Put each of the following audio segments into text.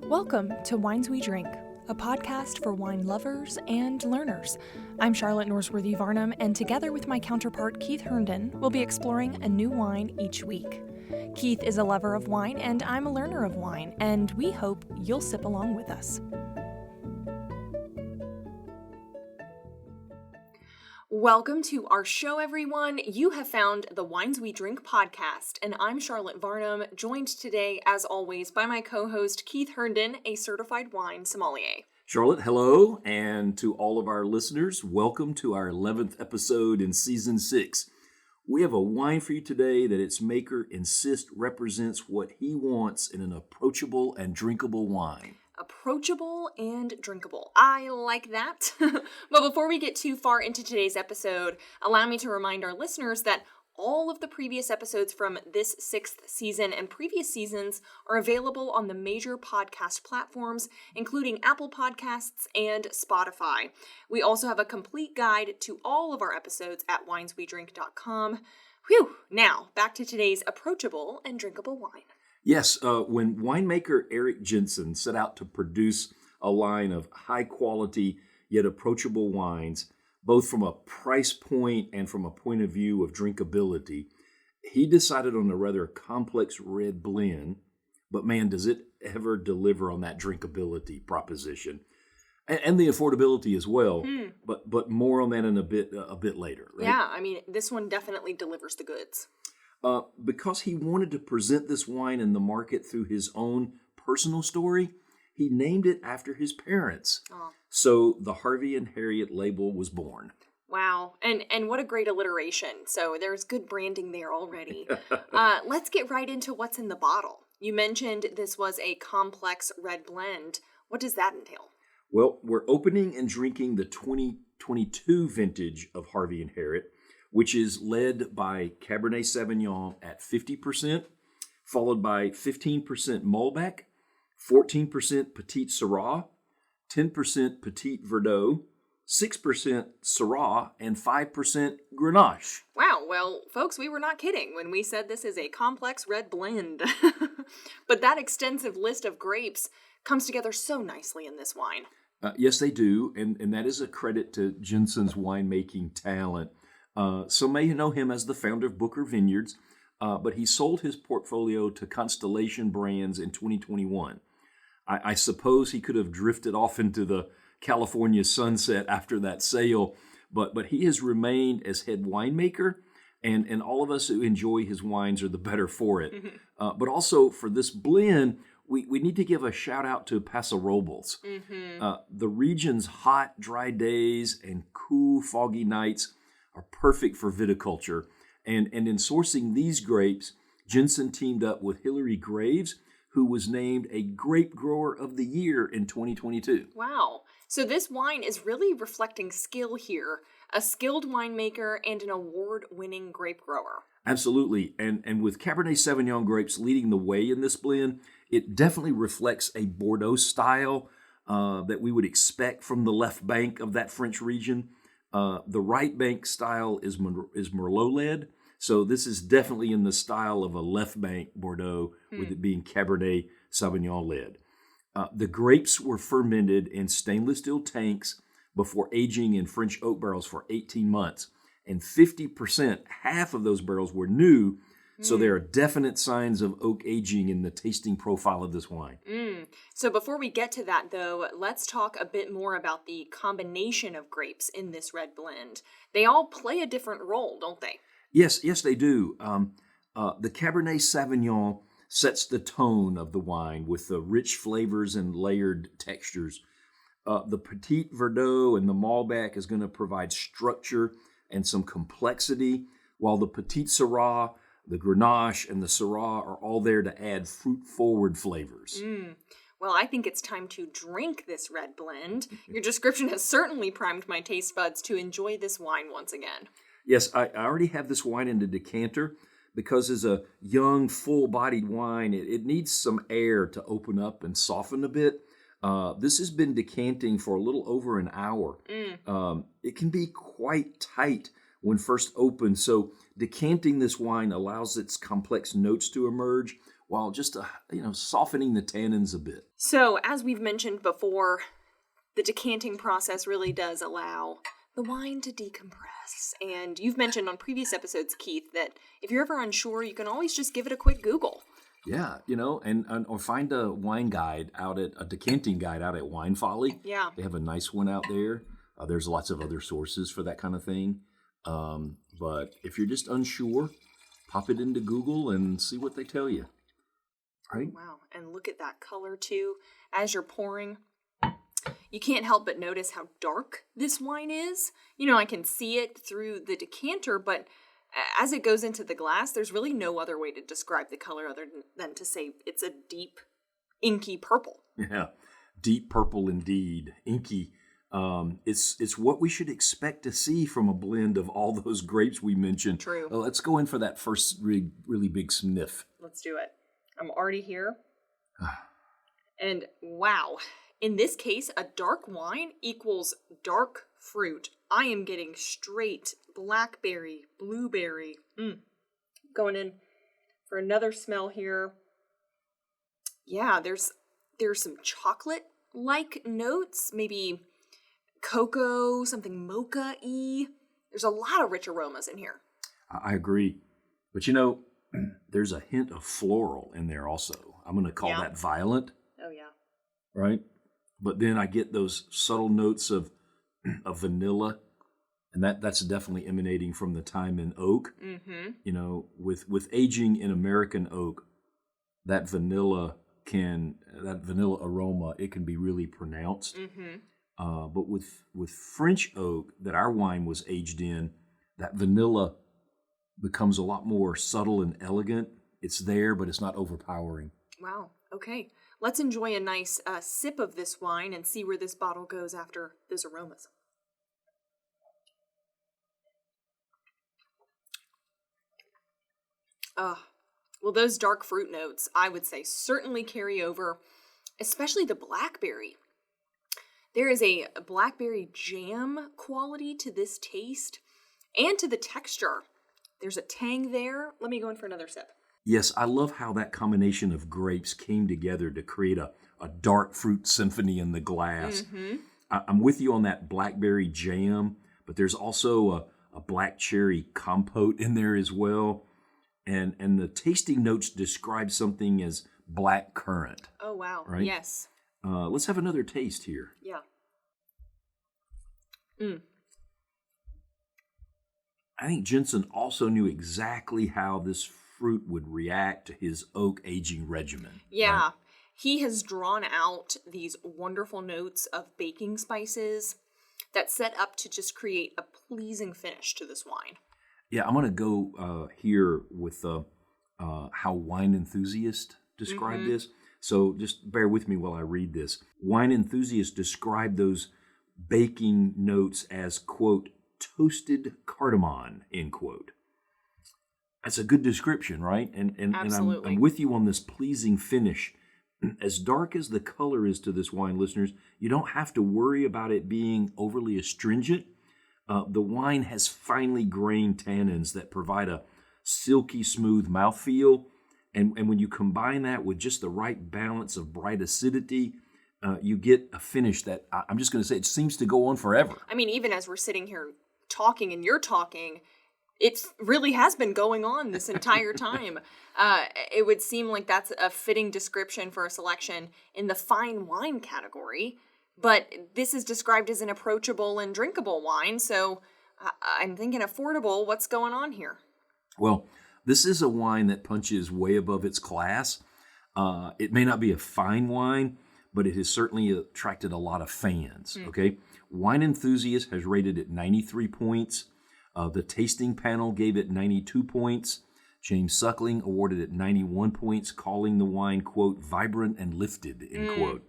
Welcome to Wines We Drink, a podcast for wine lovers and learners. I'm Charlotte Norsworthy Varnum, and together with my counterpart Keith Herndon, we'll be exploring a new wine each week. Keith is a lover of wine, and I'm a learner of wine, and we hope you'll sip along with us. Welcome to our show, everyone. You have found the Wines We Drink podcast, and I'm Charlotte Varnum, joined today, as always, by my co-host Keith Herndon, a certified wine sommelier. Charlotte, hello, and to all of our listeners, welcome to our 11th episode in Season 6. We have a wine for you today that its maker insists represents what he wants in an approachable and drinkable wine. Approachable and drinkable. I like that. But before we get too far into today's episode, allow me to remind our listeners that all of the previous episodes from this 6th season and previous seasons are available on the major podcast platforms, including Apple Podcasts and Spotify. We also have a complete guide to all of our episodes at wineswedrink.com. Whew! Now, back to today's approachable and drinkable wine. Yes, when winemaker Eric Jensen set out to produce a line of high-quality yet approachable wines, both from a price point and from a point of view of drinkability, he decided on a rather complex red blend, but man, does it ever deliver on that drinkability proposition. And the affordability as well, but more on that in a bit later, right? Yeah, I mean, this one definitely delivers the goods. Because he wanted to present this wine in the market through his own personal story, he named it after his parents. Oh. So the Harvey and Harriet label was born. Wow. And what a great alliteration. So there's good branding there already. Let's get right into what's in the bottle. You mentioned this was a complex red blend. What does that entail? Well, we're opening and drinking the 2022 vintage of Harvey and Harriet, which is led by Cabernet Sauvignon at 50%, followed by 15% Malbec, 14% Petit Syrah, 10% Petit Verdot, 6% Syrah, and 5% Grenache. Wow, well, folks, we were not kidding when we said this is a complex red blend. But that extensive list of grapes comes together so nicely in this wine. Yes, they do, and that is a credit to Jensen's winemaking talent. Some may know him as the founder of Booker Vineyards, but he sold his portfolio to Constellation Brands in 2021. I suppose he could have drifted off into the California sunset after that sale, but he has remained as head winemaker, and all of us who enjoy his wines are the better for it. Mm-hmm. But also for this blend, we need to give a shout out to Paso Robles. Mm-hmm. The region's hot, dry days and cool, foggy nights are perfect for viticulture. And in sourcing these grapes, Jensen teamed up with Hillary Graves, who was named a Grape Grower of the Year in 2022. Wow. So this wine is really reflecting skill here, a skilled winemaker and an award-winning grape grower. Absolutely. And with Cabernet Sauvignon grapes leading the way in this blend, it definitely reflects a Bordeaux style that we would expect from the left bank of that French region. The right bank style is Merlot-led, so this is definitely in the style of a left bank Bordeaux, with it being Cabernet Sauvignon-led. The grapes were fermented in stainless steel tanks before aging in French oak barrels for 18 months, and 50%, half of those barrels were new, so there are definite signs of oak aging in the tasting profile of this wine. So before we get to that, though, let's talk a bit more about the combination of grapes in this red blend. They all play a different role, don't they? Yes, they do. The Cabernet Sauvignon sets the tone of the wine with the rich flavors and layered textures. The Petit Verdot and the Malbec is going to provide structure and some complexity, while the Petit Syrah, the Grenache, and the Syrah are all there to add fruit-forward flavors. Well, I think it's time to drink this red blend. Your description has certainly primed my taste buds to enjoy this wine once again. Yes, I already have this wine in the decanter because as a young, full-bodied wine, it needs some air to open up and soften a bit. This has been decanting for a little over an hour. It can be quite tight when first opened, so decanting this wine allows its complex notes to emerge while just, softening the tannins a bit. So, as we've mentioned before, the decanting process really does allow the wine to decompress. And you've mentioned on previous episodes, Keith, that if you're ever unsure, you can always just give it a quick Google. Yeah, and or find a wine guide a decanting guide out at Wine Folly. Yeah. They have a nice one out there. There's lots of other sources for that kind of thing. But if you're just unsure, pop it into Google and see what they tell you. Right? Oh, wow. And look at that color, too. As you're pouring, you can't help but notice how dark this wine is. I can see it through the decanter, but as it goes into the glass, there's really no other way to describe the color other than to say it's a deep, inky purple. Yeah, deep purple indeed, inky. It's what we should expect to see from a blend of all those grapes we mentioned. True. Let's go in for that first really big sniff. Let's do it. I'm already here. And wow, in this case, a dark wine equals dark fruit. I am getting straight blackberry, blueberry. Going in for another smell here. Yeah, there's some chocolate-like notes, maybe cocoa, something mocha-y. There's a lot of rich aromas in here. I agree. But there's a hint of floral in there also. I'm going to call that violent. Oh, yeah. Right? But then I get those subtle notes of vanilla, and that's definitely emanating from the time in oak. Mm-hmm. With aging in American oak, that vanilla aroma, it can be really pronounced. Mm-hmm. But with French oak that our wine was aged in, that vanilla becomes a lot more subtle and elegant. It's there, but it's not overpowering. Wow. Okay. Let's enjoy a nice sip of this wine and see where this bottle goes after those aromas. Well, those dark fruit notes, I would say, certainly carry over, especially the blackberry. There is a blackberry jam quality to this taste and to the texture. There's a tang there. Let me go in for another sip. Yes, I love how that combination of grapes came together to create a dark fruit symphony in the glass. Mm-hmm. I'm with you on that blackberry jam, but there's also a black cherry compote in there as well. And the tasting notes describe something as black currant. Oh, wow. Right? Yes. Let's have another taste here. Yeah. I think Jensen also knew exactly how this fruit would react to his oak aging regimen. Yeah. Right? He has drawn out these wonderful notes of baking spices that set up to just create a pleasing finish to this wine. Yeah, I'm going to go here with how Wine Enthusiast described this. So just bear with me while I read this. Wine Enthusiast described those baking notes as, quote, toasted cardamom, end quote. That's a good description, right? And I'm with you on this pleasing finish. As dark as the color is to this wine, listeners, you don't have to worry about it being overly astringent. The wine has finely grained tannins that provide a silky smooth mouthfeel. And when you combine that with just the right balance of bright acidity, you get a finish that, I'm just going to say, it seems to go on forever. I mean, even as we're sitting here talking and you're talking, it really has been going on this entire time. It would seem like that's a fitting description for a selection in the fine wine category. But this is described as an approachable and drinkable wine, so I'm thinking affordable. What's going on here? Well, this is a wine that punches way above its class. It may not be a fine wine, but it has certainly attracted a lot of fans, okay? Wine Enthusiast has rated it 93 points. The tasting panel gave it 92 points. James Suckling awarded it 91 points, calling the wine, quote, vibrant and lifted, end quote.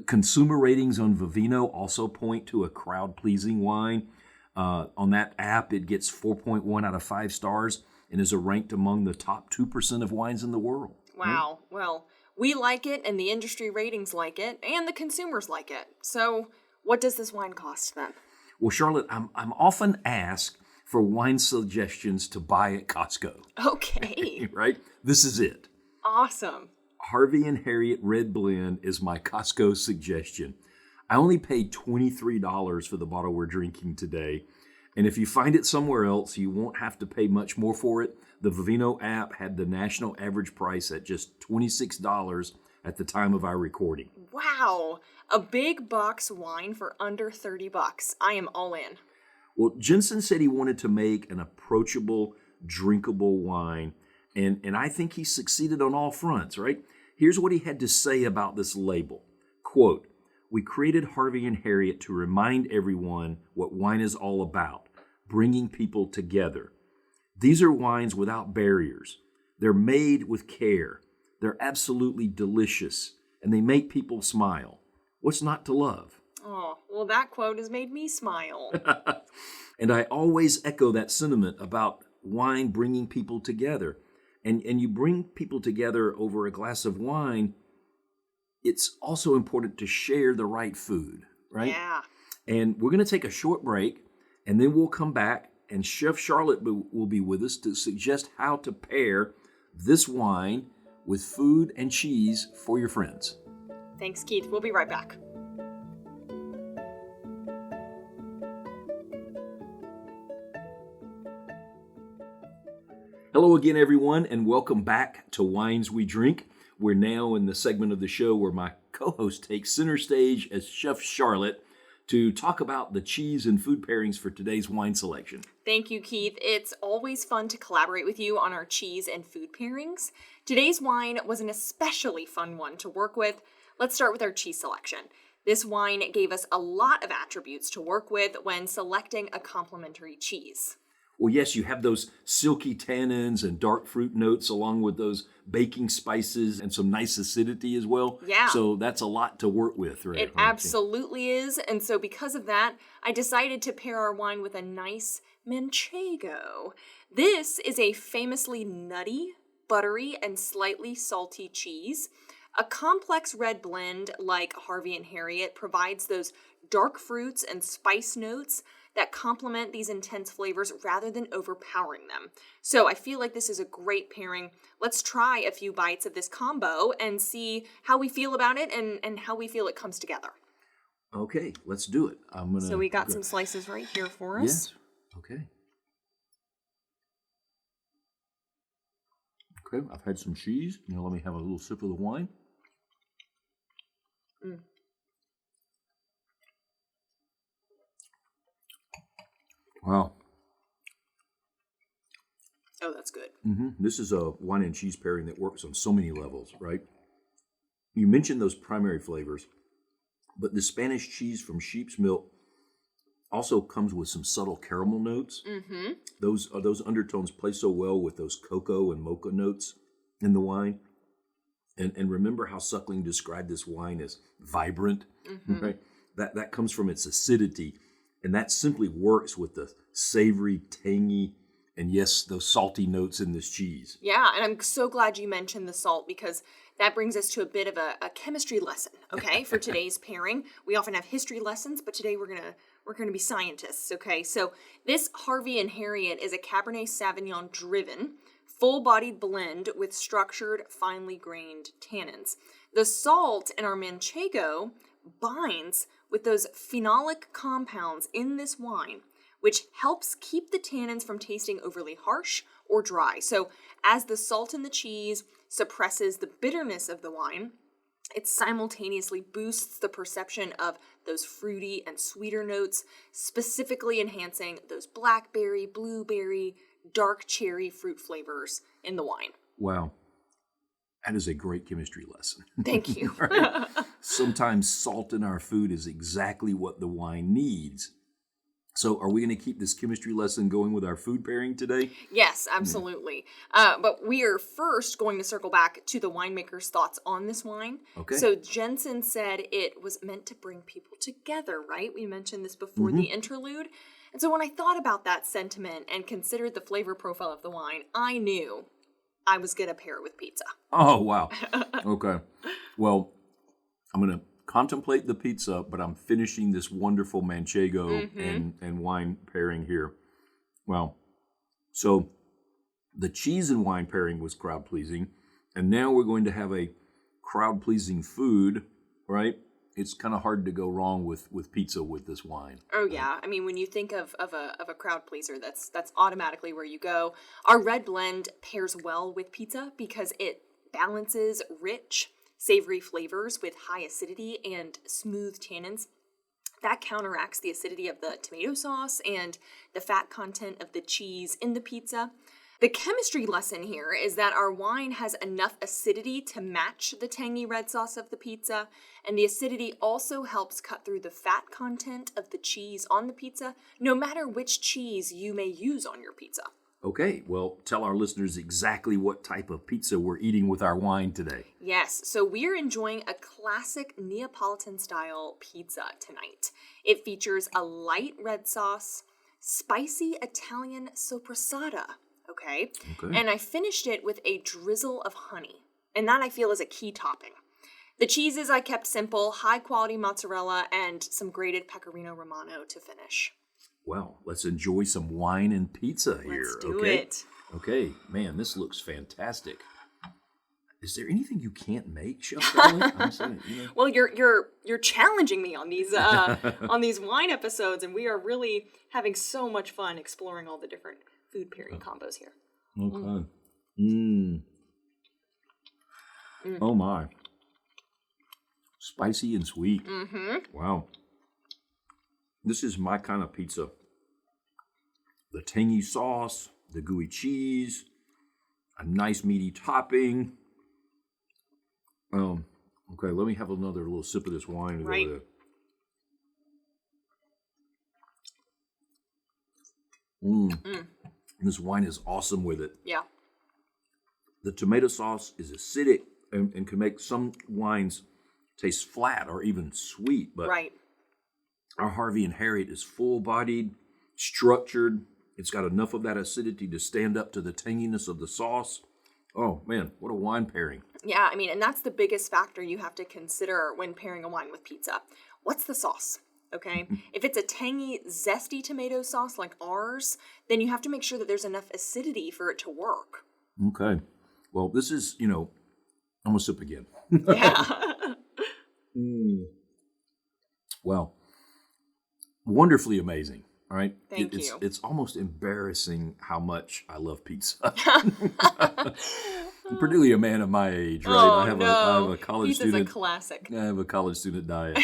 Consumer ratings on Vivino also point to a crowd-pleasing wine. On that app, it gets 4.1 out of 5 stars and is ranked among the top 2% of wines in the world. Wow. Well, we like it, and the industry ratings like it, and the consumers like it. So what does this wine cost then? Well, Charlotte, I'm often asked for wine suggestions to buy at Costco. Okay. Right? This is it. Awesome. Harvey and Harriet Red Blend is my Costco suggestion. I only paid $23 for the bottle we're drinking today. And if you find it somewhere else, you won't have to pay much more for it. The Vivino app had the national average price at just $26 at the time of our recording. Wow. A big box wine for under $30. I am all in. Well, Jensen said he wanted to make an approachable, drinkable wine. And I think he succeeded on all fronts, right? Here's what he had to say about this label. Quote, "We created Harvey and Harriet to remind everyone what wine is all about, bringing people together. These are wines without barriers. They're made with care. They're absolutely delicious, and they make people smile. What's not to love?" Oh, well, that quote has made me smile. And I always echo that sentiment about wine bringing people together. And you bring people together over a glass of wine, it's also important to share the right food, right? Yeah. And we're going to take a short break, and then we'll come back, and Chef Charlotte will be with us to suggest how to pair this wine with food and cheese for your friends. Thanks, Keith. We'll be right back. Hello again, everyone, and welcome back to Wines We Drink. We're now in the segment of the show where my co-host takes center stage as Chef Charlotte to talk about the cheese and food pairings for today's wine selection. Thank you, Keith. It's always fun to collaborate with you on our cheese and food pairings. Today's wine was an especially fun one to work with. Let's start with our cheese selection. This wine gave us a lot of attributes to work with when selecting a complementary cheese. Well, yes, you have those silky tannins and dark fruit notes along with those baking spices and some nice acidity as well. Yeah. So that's a lot to work with, right? It absolutely is. And so because of that, I decided to pair our wine with a nice manchego. This is a famously nutty, buttery, and slightly salty cheese. A complex red blend like Harvey and Harriet provides those dark fruits and spice notes that complement these intense flavors rather than overpowering them. So I feel like this is a great pairing. Let's try a few bites of this combo and see how we feel about it and how we feel it comes together. Okay, let's do it. So we got some slices right here for us. Yes. Okay. Okay, I've had some cheese. Now let me have a little sip of the wine. Wow. Oh, that's good. This is a wine and cheese pairing that works on so many levels, right? You mentioned those primary flavors, but the Spanish cheese from sheep's milk also comes with some subtle caramel notes. Those undertones play so well with those cocoa and mocha notes in the wine. And remember how Suckling described this wine as vibrant, right? That comes from its acidity. And that simply works with the savory, tangy, and yes, those salty notes in this cheese. Yeah, and I'm so glad you mentioned the salt because that brings us to a bit of a chemistry lesson, okay, for today's pairing. We often have history lessons, but today we're gonna be scientists, okay? So this Harvey and Harriet is a Cabernet Sauvignon driven, full-bodied blend with structured, finely grained tannins. The salt in our manchego binds with those phenolic compounds in this wine, which helps keep the tannins from tasting overly harsh or dry. So as the salt in the cheese suppresses the bitterness of the wine, it simultaneously boosts the perception of those fruity and sweeter notes, specifically enhancing those blackberry, blueberry, dark cherry fruit flavors in the wine. Wow. That is a great chemistry lesson. Thank you. Right? Sometimes salt in our food is exactly what the wine needs. So are we going to keep this chemistry lesson going with our food pairing today? Yes, absolutely. But we are first going to circle back to the winemaker's thoughts on this wine. Okay. So Jensen said it was meant to bring people together, right? We mentioned this before the interlude. And so when I thought about that sentiment and considered the flavor profile of the wine, I knew I was going to pair it with pizza. Oh, wow. Okay. Well, I'm going to contemplate the pizza, but I'm finishing this wonderful manchego and wine pairing here. Well, so the cheese and wine pairing was crowd pleasing. And now we're going to have a crowd-pleasing food, right? It's kind of hard to go wrong with pizza with this wine. Oh yeah, I mean when you think of a crowd pleaser, that's automatically where you go. Our red blend pairs well with pizza because it balances rich, savory flavors with high acidity and smooth tannins. That counteracts the acidity of the tomato sauce and the fat content of the cheese in the pizza. The chemistry lesson here is that our wine has enough acidity to match the tangy red sauce of the pizza, and the acidity also helps cut through the fat content of the cheese on the pizza, no matter which cheese you may use on your pizza. Okay, well, tell our listeners exactly what type of pizza we're eating with our wine today. Yes, so we're enjoying a classic Neapolitan-style pizza tonight. It features a light red sauce, spicy Italian sopressata, okay? And I finished it with a drizzle of honey, and that I feel is a key topping. The cheeses I kept simple, high-quality mozzarella, and some grated pecorino romano to finish. Well, let's enjoy some wine and pizza here. Let's do it. Okay, man, this looks fantastic. Is there anything you can't make, Chef Sally? I'm saying, Well, you're challenging me on these on these wine episodes, and we are really having so much fun exploring all the different food pairing combos here. Okay. Oh my. Spicy and sweet. Wow. This is my kind of pizza. The tangy sauce, the gooey cheese, a nice meaty topping. Okay, let me have another little sip of this wine. Right. This wine is awesome with it. Yeah. The tomato sauce is acidic and can make some wines taste flat or even sweet. But right. Our Harvey and Harriet is full-bodied, structured. It's got enough of that acidity to stand up to the tanginess of the sauce. Oh, man, what a wine pairing. Yeah, I mean, and that's the biggest factor you have to consider when pairing a wine with pizza. What's the sauce? Okay? If it's a tangy, zesty tomato sauce like ours, then you have to make sure that there's enough acidity for it to work. Okay. Well, this is, I'm going to sip again. Yeah. Well, wonderfully amazing. All right. Thank you. It's almost embarrassing how much I love pizza. I'm particularly a man of my age, right? Oh, I have a college student. Pizza's a classic. I have a college student diet.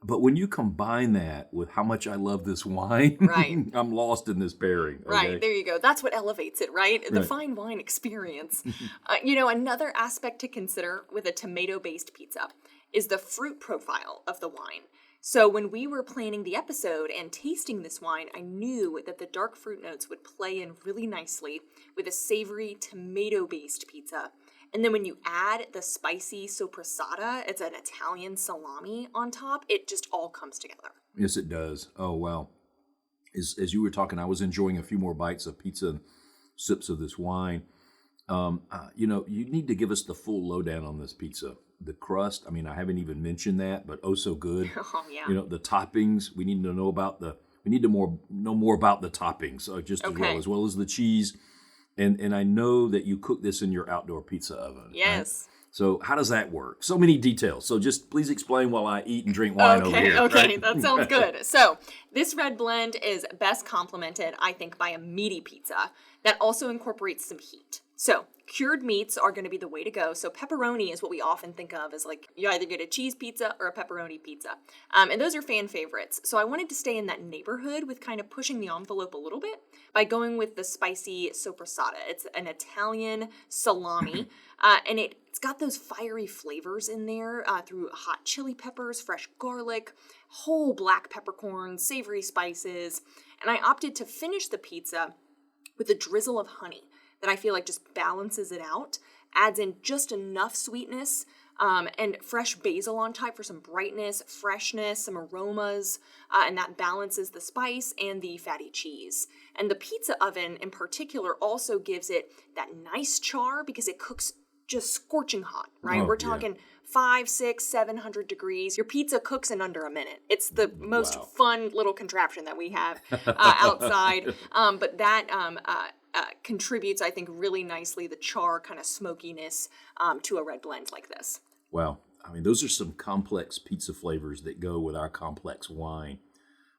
But when you combine that with how much I love this wine, right. I'm lost in this pairing. Okay? Right, there you go. That's what elevates it, right? The Right. fine wine experience. Another aspect to consider with a tomato-based pizza is the fruit profile of the wine. So when we were planning the episode and tasting this wine, I knew that the dark fruit notes would play in really nicely with a savory tomato-based pizza. And then when you add the spicy sopressata, it's an Italian salami on top, it just all comes together. Yes, it does. Oh, wow. As you were talking, I was enjoying a few more bites of pizza and sips of this wine. You need to give us the full lowdown on this pizza. The crust, I mean, I haven't even mentioned that, but oh so good. Oh, yeah. The toppings, we need to know more about the toppings, just as well as the cheese. And I know that you cook this in your outdoor pizza oven. Yes. Right? So how does that work? So many details. So just please explain while I eat and drink wine over here. Okay, right? that sounds good. So this red blend is best complemented, I think, by a meaty pizza that also incorporates some heat. So cured meats are going to be the way to go. So pepperoni is what we often think of as like you either get a cheese pizza or a pepperoni pizza. And those are fan favorites. So I wanted to stay in that neighborhood with kind of pushing the envelope a little bit by going with the spicy sopressata. It's an Italian salami, and it's got those fiery flavors in there through hot chili peppers, fresh garlic, whole black peppercorns, savory spices. And I opted to finish the pizza with a drizzle of honey that I feel like just balances it out, adds in just enough sweetness, and fresh basil on top for some brightness, freshness, some aromas, and that balances the spice and the fatty cheese. And the pizza oven in particular also gives it that nice char because it cooks just scorching hot, right? We're talking 500, 600, 700 degrees. Your pizza cooks in under a minute. It's the most fun little contraption that we have outside. But that contributes, I think, really nicely, the char kind of smokiness to a red blend like this. Wow. I mean, those are some complex pizza flavors that go with our complex wine.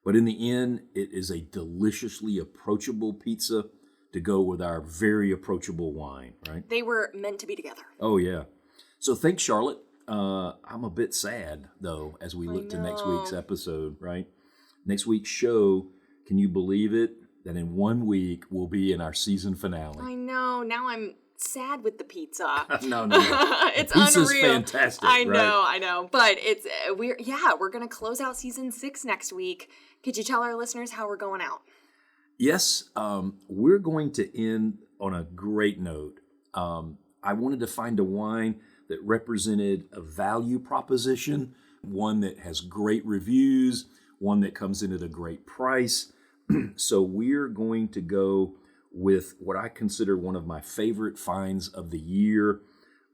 But in the end, it is a deliciously approachable pizza to go with our very approachable wine, right? They were meant to be together. Oh, yeah. So thanks, Charlotte. I'm a bit sad, though, as we look to next week's episode, right? Next week's show, can you believe it? That in 1 week we'll be in our season finale. I know. Now I'm sad with the pizza. No. It's pizza's unreal. fantastic. I know, right? I know. But we're gonna close out season 6 next week. Could you tell our listeners how we're going out? Yes, we're going to end on a great note. I wanted to find a wine that represented a value proposition, one that has great reviews, one that comes in at a great price. So we're going to go with what I consider one of my favorite finds of the year,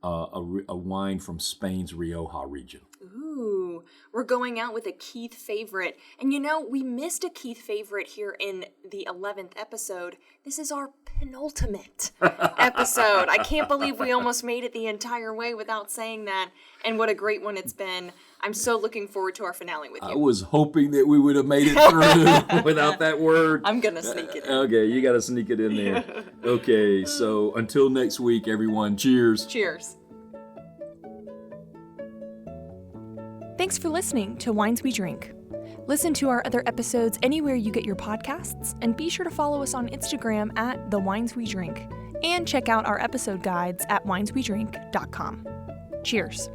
a wine from Spain's Rioja region. Ooh, we're going out with a Keith favorite. And we missed a Keith favorite here in the 11th episode. This is our penultimate episode. I can't believe we almost made it the entire way without saying that. And what a great one it's been. I'm so looking forward to our finale with you. I was hoping that we would have made it through without that word. I'm going to sneak it in. Okay, you got to sneak it in there. Okay, so until next week, everyone, cheers. Cheers. Thanks for listening to Wines We Drink. Listen to our other episodes anywhere you get your podcasts, and be sure to follow us on Instagram at The Wines We Drink, and check out our episode guides at wineswedrink.com. Cheers.